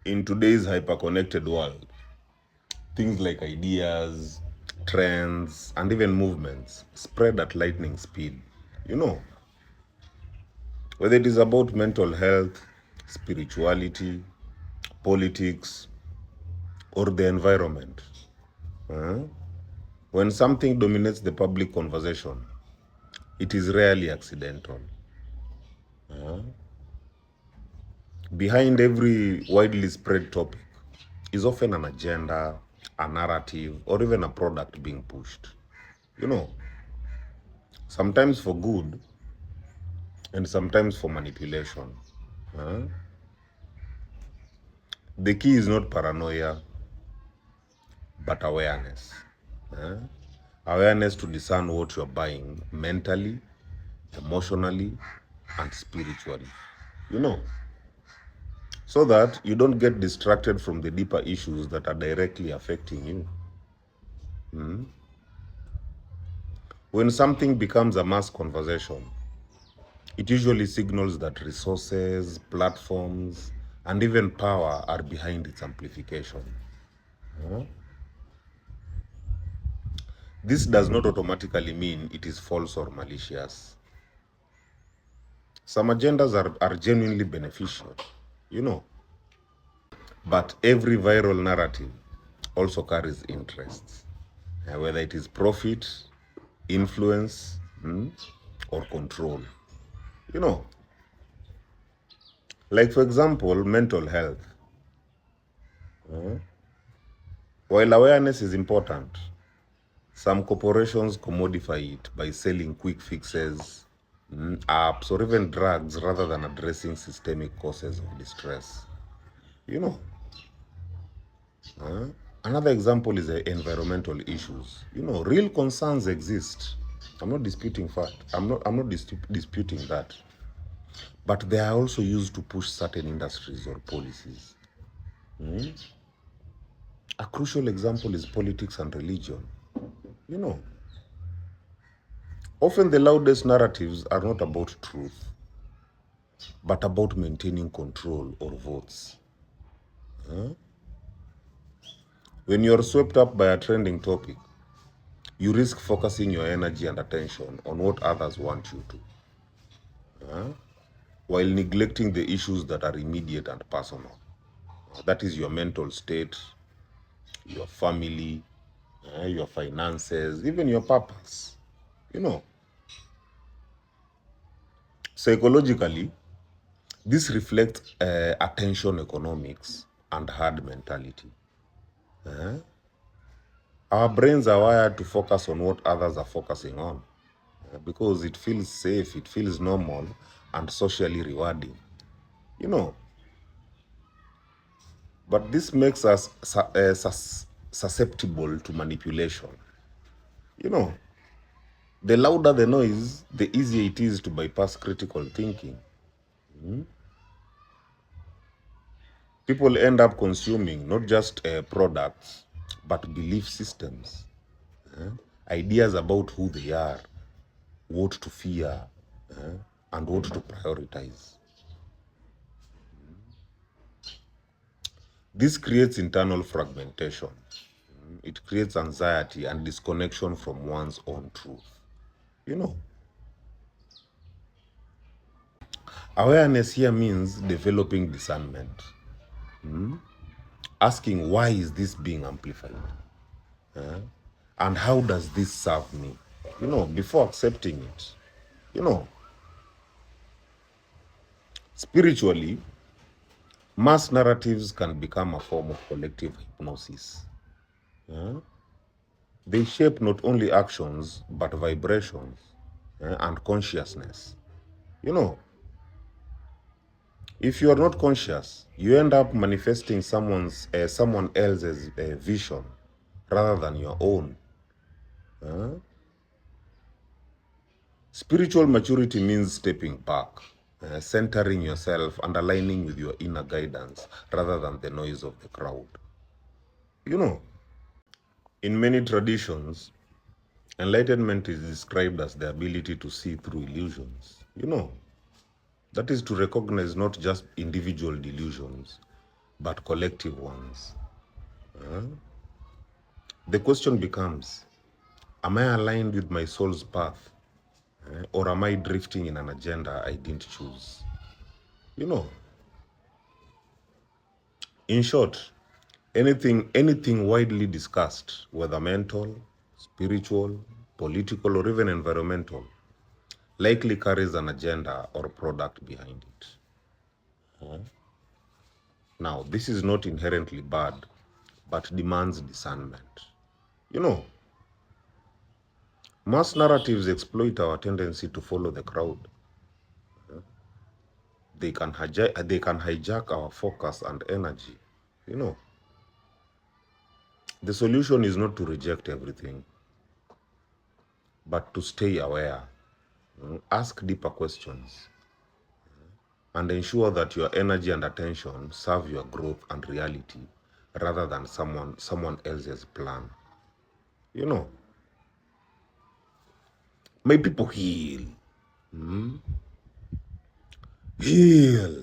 In today's hyper-connected world, things like ideas, trends, and even movements spread at lightning speed. You know, whether it is about mental health, spirituality, politics, or the environment. uh, When something dominates the public conversation, it is rarely accidental. Behind every widely spread topic is often an agenda, a narrative, or even a product being pushed. You know, sometimes for good and sometimes for manipulation. Uh, The key is not paranoia, but awareness. Uh, Awareness to discern what you're buying mentally, emotionally, and spiritually. You know, so that you don't get distracted from the deeper issues that are directly affecting you. When something becomes a mass conversation, it usually signals that resources, platforms, and even power are behind its amplification. This does not automatically mean it is false or malicious. Some agendas are genuinely beneficial, you know, but every viral narrative also carries interests, whether it is profit, influence, or control. You know, like for example, mental health. While awareness is important, some corporations commodify it by selling quick fixes, apps, or even drugs rather than addressing systemic causes of distress. You know, another example is the environmental issues. You know, real concerns exist. I'm not disputing fact. I'm not disputing that. But they are also used to push certain industries or policies. A crucial example is politics and religion. You know, often the loudest narratives are not about truth, but about maintaining control or votes. When you're swept up by a trending topic, you risk focusing your energy and attention on what others want you to, while neglecting the issues that are immediate and personal. That is your mental state, your family, your finances, even your purpose. You know, psychologically, this reflects attention economics and herd mentality. Our brains are wired to focus on what others are focusing on because it feels safe, it feels normal, and socially rewarding. You know, but this makes us susceptible to manipulation. You know, the louder the noise, the easier it is to bypass critical thinking. People end up consuming not just products, but belief systems, ideas about who they are, what to fear, and what to prioritize. This creates internal fragmentation. It creates anxiety and disconnection from one's own truth. You know, awareness here means developing discernment, asking why is this being amplified? And how does this serve me? You know, before accepting it. You know, spiritually, mass narratives can become a form of collective hypnosis. They shape not only actions, but vibrations and consciousness. You know, if you are not conscious, you end up manifesting someone else's vision rather than your own. Spiritual maturity means stepping back, centering yourself and aligning with your inner guidance rather than the noise of the crowd. You know, in many traditions, enlightenment is described as the ability to see through illusions. You know, that is to recognize not just individual delusions, but collective ones. The question becomes, am I aligned with my soul's path? Or am I drifting in an agenda I didn't choose? You know, in short, anything widely discussed, whether mental, spiritual, political, or even environmental, likely carries an agenda or product behind it. Now, this is not inherently bad, but demands discernment. You know, mass narratives exploit our tendency to follow the crowd. They can hijack our focus and energy. You know, the solution is not to reject everything, but to stay aware, ask deeper questions, and ensure that your energy and attention serve your growth and reality rather than someone else's plan. You know, my people, heal. Heal.